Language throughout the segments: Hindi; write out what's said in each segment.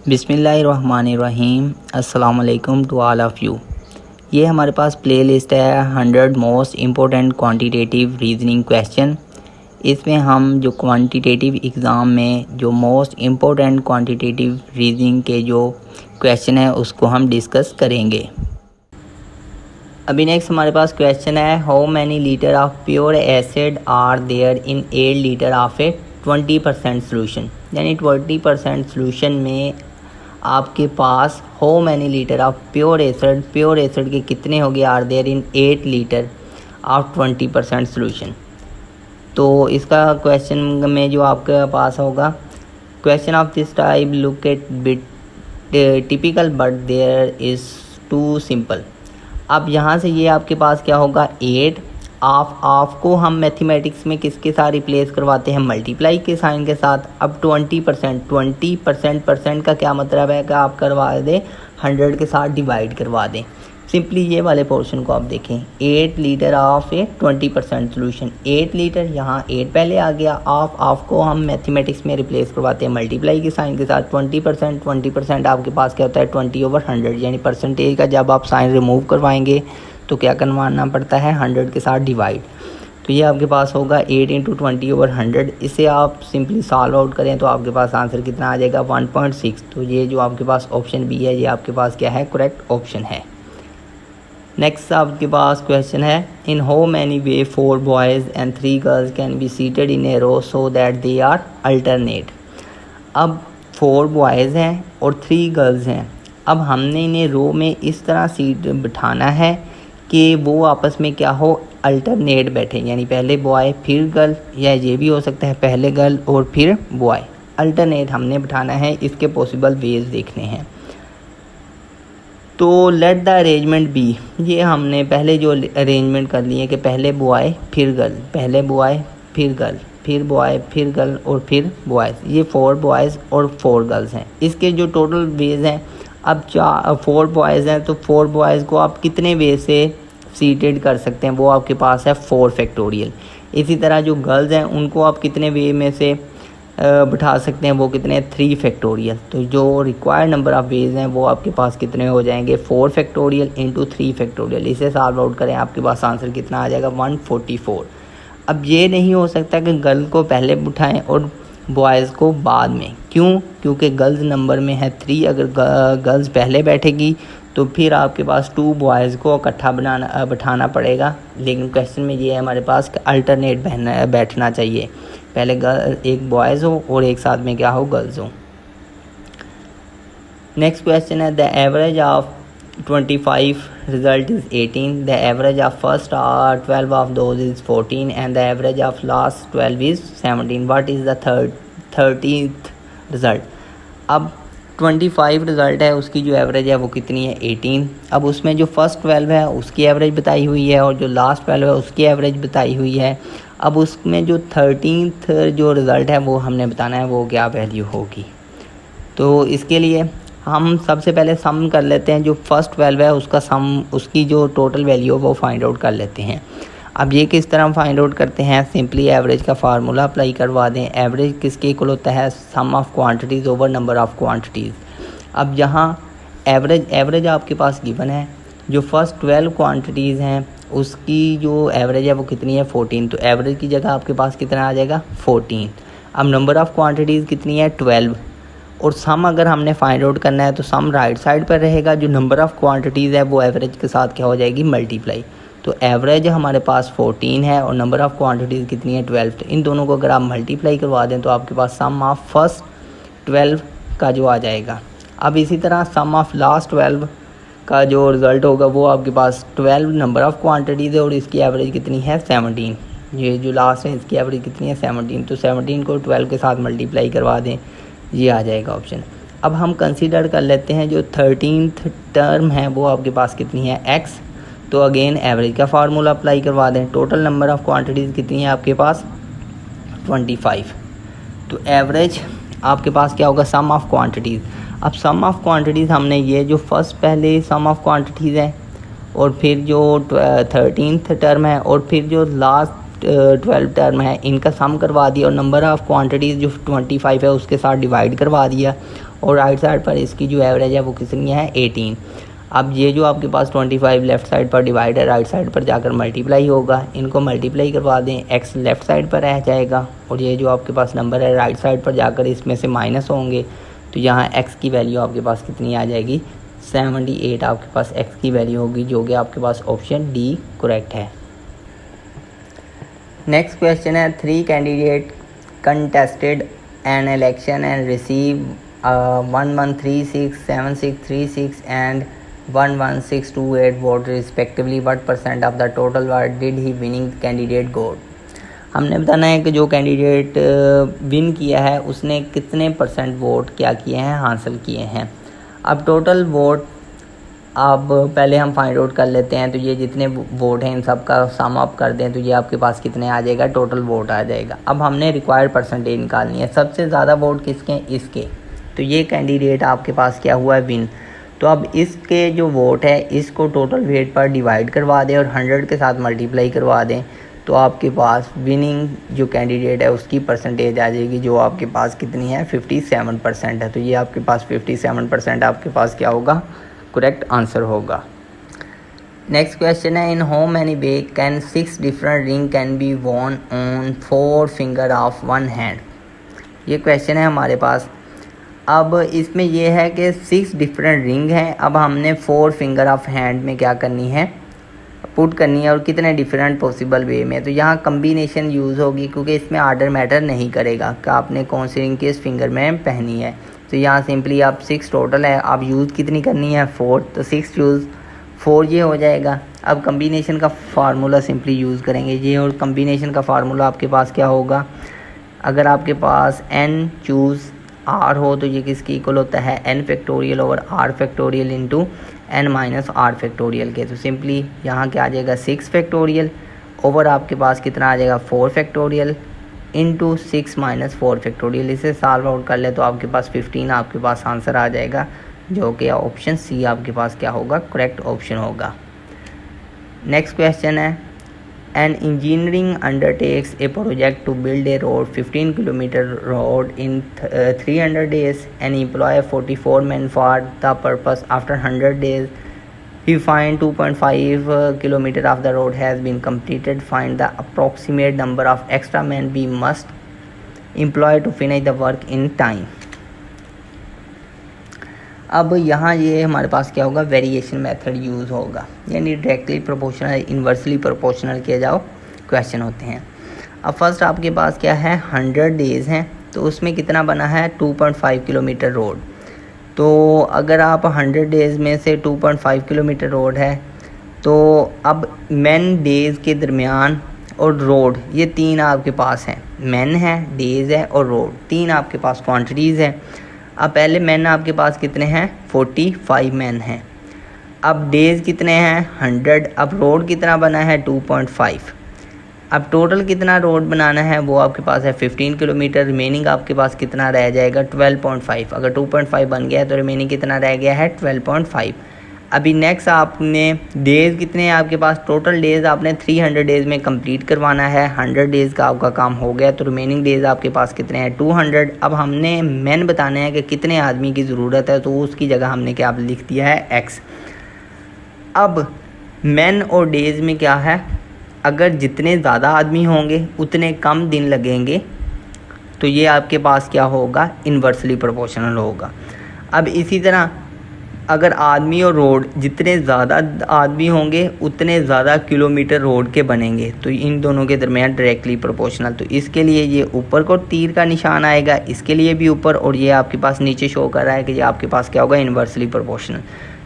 बिस्मिल्लाहिर्रहमानिर्रहीम। अस्सलाम वालेकुम टू ऑल ऑफ़ यू। ये हमारे पास प्ले लिस्ट है 100 most important quantitative reasoning question. इसमें हम जो क्वांटिटेटिव एग्ज़ाम में जो मोस्ट इम्पोर्टेंट क्वांटिटेटिव रीजनिंग के जो क्वेश्चन है उसको हम डिस्कस करेंगे। अभी नेक्स्ट हमारे पास क्वेश्चन है, how many litre of pure acid are there in 8 litre of a 20% solution. यानी 20% सोल्यूशन में आपके पास how many litre of pure acid के कितने हो गए are there in 8 litre of 20% solution. तो इसका क्वेश्चन में जो आपके पास होगा, question of this type look at bit typical but there is too simple. अब यहाँ से ये आपके पास क्या होगा, 8 ऑफ को हम मैथमेटिक्स में किसके साथ रिप्लेस करवाते हैं, मल्टीप्लाई के साइन के साथ। अब 20% परसेंट का क्या मतलब है कि आप करवा दें 100 के साथ डिवाइड करवा दें। सिंपली ये वाले पोर्शन को आप देखें, 8 litre of a 20% solution. 8 litre, यहाँ 8 पहले आ गया। ऑफ को हम मैथमेटिक्स में रिप्लेस करवाते हैं मल्टीप्लाई के साइन के साथ। 20% आपके पास क्या होता है, 20/100। यानी परसेंटेज का जब आप साइन रिमूव करवाएंगे तो क्या करवाना पड़ता है, 100 के साथ डिवाइड। तो ये आपके पास होगा 8 × 20/100। इसे आप सिंपली सॉल्व आउट करें तो आपके पास आंसर कितना आ जाएगा, 1.6। तो ये जो आपके पास ऑप्शन बी है, ये आपके पास क्या है, करेक्ट ऑप्शन है। नेक्स्ट आपके पास क्वेश्चन है, in how many way 4 boys and 3 girls can be seated in a row so that they are alternate. अब 4 बॉयज़ हैं और 3 गर्ल्स हैं। अब हमने इन्हें रो में इस तरह सीट बिठाना है कि वो आपस में क्या हो, अल्टरनेट बैठे। यानी पहले बॉय फिर गर्ल, या ये भी हो सकता है पहले गर्ल और फिर बॉय। अल्टरनेट हमने बिठाना है, इसके पॉसिबल वेज देखने हैं। तो लेट द अरेंजमेंट बी, ये हमने पहले जो अरेंजमेंट कर लिए कि पहले बॉय फिर गर्ल, पहले बॉय फिर गर्ल, फिर बॉय फिर गर्ल और फिर बॉयज़। ये 4 बॉयज़ और 4 गर्ल्स हैं। इसके जो टोटल वेज हैं, अब 4 बॉयज़ हैं तो 4 बॉयज़ को आप कितने वे से सीटेड कर सकते हैं, वो आपके पास है 4 फैक्टोरियल। इसी तरह जो गर्ल्स हैं उनको आप कितने वे में से बिठा सकते हैं, वो कितने, 3 फैक्टोरियल। तो जो रिक्वायर्ड नंबर ऑफ़ वेज हैं वो आपके पास कितने हो जाएंगे, 4 फैक्टोरियल इंटू 3 फैक्टोरियल। इसे सॉल्व आउट करें, आपके पास आंसर कितना आ जाएगा, 144। अब ये नहीं हो सकता कि गर्ल को पहले बिठाएं और बॉयज़ को बाद में। क्यों? क्योंकि गर्ल्स नंबर में है 3। अगर गर्ल्स पहले बैठेगी तो फिर आपके पास 2 बॉयज़ को इकट्ठा बिठाना पड़ेगा। लेकिन क्वेश्चन में ये है हमारे पास कि अल्टरनेट बैठना चाहिए, पहले एक बॉयज़ हो और एक साथ में क्या हो, गर्ल्स हो। नेक्स्ट क्वेश्चन है, the average of 25 result is 18, the average of first 12 of those is 14 and the average of last 12 is 17। What is the 13th result. अब 25 रिज़ल्ट है, उसकी जो एवरेज है वो कितनी है, 18। अब उसमें जो फर्स्ट 12 है उसकी एवरेज बताई हुई है और जो लास्ट 12 है उसकी एवरेज बताई हुई है। अब उसमें जो 13th जो रिज़ल्ट है वो हमने बताना है वो क्या वैल्यू होगी। तो इसके लिए हम सबसे पहले सम कर लेते हैं, जो फर्स्ट 12 है उसका सम, उसकी जो टोटल वैल्यू है वो फाइंड आउट कर लेते हैं। अब ये किस तरह फाइंड आउट करते हैं, सिंपली एवरेज का फार्मूला अप्लाई करवा दें। एवरेज किसके इक्वल होता है, sum of quantities over number of quantities. अब यहाँ एवरेज आपके पास गिवन है, जो फर्स्ट 12 क्वांटिटीज़ हैं उसकी जो एवरेज है वो कितनी है, 14। तो एवरेज की जगह आपके पास कितना आ जाएगा, 14। अब नंबर ऑफ़ क्वांटिटीज़ कितनी है, 12। और सम अगर हमने फाइंड आउट करना है तो सम राइट साइड पर रहेगा, जो नंबर ऑफ़ क्वांटिटीज़ है वो एवरेज के साथ क्या हो जाएगी, मल्टीप्लाई। तो एवरेज हमारे पास 14 है और नंबर ऑफ़ क्वांटिटीज़ कितनी है, 12। तो इन दोनों को अगर आप मल्टीप्लाई करवा दें तो आपके पास सम ऑफ फर्स्ट 12 का जो आ जाएगा। अब इसी तरह सम ऑफ लास्ट 12 का जो रिज़ल्ट होगा वो आपके पास 12 नंबर ऑफ़ क्वांटिटीज़ है और इसकी एवरेज कितनी है, 17। ये जो लास्ट है इसकी एवरेज कितनी है, 17। तो 17 को 12 के साथ मल्टीप्लाई करवा दें, ये आ जाएगा ऑप्शन। अब हम कंसीडर कर लेते हैं जो 13th टर्म है वो आपके पास कितनी है, x। तो अगेन एवरेज का फार्मूला अप्लाई करवा दें। टोटल नंबर ऑफ़ क्वांटिटीज़ कितनी है आपके पास, 25। तो एवरेज आपके पास क्या होगा, सम ऑफ़ क्वांटिटीज़। अब सम ऑफ़ क्वांटिटीज़ हमने ये जो फर्स्ट पहले सम ऑफ़ क्वांटिटीज़ है और फिर जो 13th टर्म है और फिर जो लास्ट 12 टर्म है इनका सम करवा दिया और नंबर ऑफ़ क्वांटिटीज़ जो 25 है उसके साथ डिवाइड करवा दिया और राइट साइड पर इसकी जो एवरेज है वो कितनी है 18। अब ये जो आपके पास 25 लेफ़्ट साइड पर डिवाइड है राइट साइड पर जाकर मल्टीप्लाई होगा, इनको मल्टीप्लाई करवा दें, x लेफ़्ट साइड पर रह जाएगा और ये जो आपके पास नंबर है राइट साइड पर जाकर इसमें से माइनस होंगे तो यहाँ x की वैल्यू आपके पास कितनी आ जाएगी 78 आपके पास x की वैल्यू होगी, जो कि आपके पास ऑप्शन डी करेक्ट है। नेक्स्ट क्वेश्चन है 3 candidate contested an election and receive 1136, 7636 and 11628 vote respectively. What percent of the total vote did he winning candidate got? हमने बताना है कि जो कैंडिडेट विन किया है उसने कितने परसेंट वोट क्या किए हैं हासिल किए हैं। अब टोटल वोट अब पहले हम फाइंड आउट कर लेते हैं, तो ये जितने वोट हैं इन सब का सम अप कर दें तो ये आपके पास कितने आ जाएगा, टोटल वोट आ जाएगा। अब हमने रिक्वायर्ड परसेंटेज निकालनी है, सबसे ज़्यादा वोट किसके इसके, तो ये कैंडिडेट आपके पास क्या हुआ है विन। तो अब इसके जो वोट है इसको टोटल वेट पर डिवाइड करवा दें और 100 के साथ मल्टीप्लाई करवा दें तो आपके पास विनिंग जो कैंडिडेट है उसकी परसेंटेज आ जाएगी, जो आपके पास कितनी है 57% है। तो ये आपके पास 57% आपके पास क्या होगा, करेक्ट आंसर होगा। नेक्स्ट क्वेश्चन है in how many way can 6 different ring can be worn on 4 finger of 1 hand. ये क्वेश्चन है हमारे पास। अब इसमें यह है कि 6 डिफरेंट रिंग हैं, अब हमने 4 फिंगर ऑफ हैंड में क्या करनी है, पुट करनी है और कितने डिफरेंट पॉसिबल वे में। तो यहाँ कम्बिनेशन यूज़ होगी क्योंकि इसमें आर्डर मैटर नहीं करेगा कि आपने कौन सी रिंग किस फिंगर में पहनी है। तो यहाँ सिंपली आप 6 टोटल है, आप यूज़ कितनी करनी है 4, तो 6 यूज़ 4 ये हो जाएगा। अब कम्बिनेशन का फार्मूला सिंपली यूज़ करेंगे ये, और कम्बिनेशन का फार्मूला आपके पास क्या होगा, अगर आपके पास n चूज़ r हो तो ये किसकी इक्वल होता है n factorial over r factorial into n minus r factorial के। तो सिंपली यहाँ क्या आ जाएगा 6 फैक्टोरियल ओवर आपके पास कितना आ जाएगा 4 फैक्टोरियल इंटू 6 माइनस 4 फैक्टोरियल। इसे सॉल्व आउट कर ले तो आपके पास 15 आपके पास आंसर आ जाएगा, जो कि ऑप्शन सी आपके पास क्या होगा, करेक्ट ऑप्शन होगा। नेक्स्ट क्वेश्चन है An engineering undertakes a project to build a road 15 kilometer road in 300 days and employ 44 men for the purpose. After 100 days, he find 2.5 kilometer of the road has been completed. Find the approximate number of extra men we must employ to finish the work in time. अब यहाँ ये हमारे पास क्या होगा, वेरिएशन मेथड यूज़ होगा, यानी डायरेक्टली प्रोपोर्शनल इन्वर्सली प्रोपोर्शनल किए जाओ क्वेश्चन होते हैं। अब फर्स्ट आपके पास क्या है 100 डेज़ हैं, तो उसमें कितना बना है 2.5 किलोमीटर रोड। तो अगर आप 100 डेज़ में से 2.5 किलोमीटर रोड है तो अब मैन डेज़ के दरमियान और रोड ये 3 आपके पास हैं, मैन है, डेज़ है और रोड, 3 आपके पास क्वांटिटीज़ हैं। अब पहले मैन आपके पास कितने हैं 45 मैन हैं, अब डेज़ कितने हैं 100, अब रोड कितना बना है 2.5। अब टोटल कितना रोड बनाना है वो आपके पास है 15 किलोमीटर, रिमेनिंग आपके पास कितना रह जाएगा 12.5। अगर 2.5 बन गया तो रिमेनिंग कितना रह गया है 12.5। अभी नेक्स्ट आपने डेज़ कितने हैं आपके पास, टोटल डेज़ आपने 300 डेज़ में कंप्लीट करवाना है। 100 डेज़ का आपका काम हो गया तो रिमेनिंग डेज़ आपके पास कितने हैं 200। अब हमने मैन बताना है कि कितने आदमी की ज़रूरत है, तो उसकी जगह हमने क्या लिख दिया है x। अब मैन और डेज़ में क्या है, अगर जितने ज़्यादा आदमी होंगे उतने कम दिन लगेंगे, तो ये आपके पास क्या होगा इन्वर्सली प्रोपोर्शनल होगा। अब इसी तरह अगर आदमी और रोड जितने ज़्यादा आदमी होंगे उतने ज़्यादा किलोमीटर रोड के बनेंगे, तो इन दोनों के दरमियान डायरेक्टली प्रोपोर्शनल। तो इसके लिए ये ऊपर को तीर का निशान आएगा, इसके लिए भी ऊपर, और ये आपके पास नीचे शो कर रहा है कि ये आपके पास क्या होगा इन्वर्सली प्रोपोर्शनल।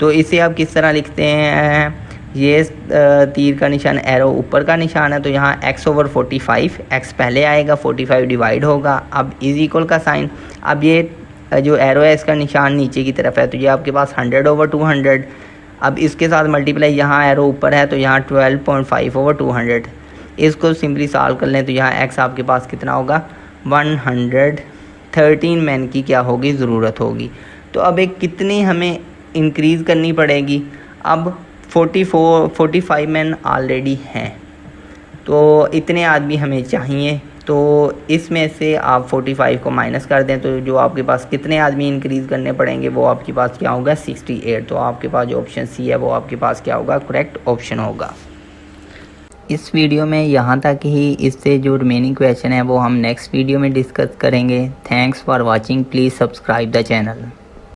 तो इसे आप किस तरह लिखते हैं, ये तीर का निशान एरो ऊपर का निशान है, तो यहाँ x ओवर 45, x पहले आएगा 45 डिवाइड होगा, अब इज इक्वल का साइन, अब ये जो एरो है इसका निशान नीचे की तरफ है, तो ये आपके पास 100 ओवर 200। अब इसके साथ मल्टीप्लाई, यहाँ एरो ऊपर है तो यहाँ 12.5 ओवर 200। इसको सिंपली सॉल्व कर लें तो यहाँ x आपके पास कितना होगा 113 मैन की क्या होगी ज़रूरत होगी। तो अब एक कितनी हमें इंक्रीज़ करनी पड़ेगी, अब 45 मैन ऑलरेडी हैं, तो इतने आदमी हमें चाहिए। तो इसमें से आप 45 को माइनस कर दें तो जो आपके पास कितने आदमी इंक्रीज़ करने पड़ेंगे वो आपके पास क्या होगा 68। तो आपके पास जो ऑप्शन सी है वो आपके पास क्या होगा करेक्ट ऑप्शन होगा। इस वीडियो में यहाँ तक ही, इससे जो रिमेनिंग क्वेश्चन है वो हम नेक्स्ट वीडियो में डिस्कस करेंगे। Thanks for watching, please subscribe the channel.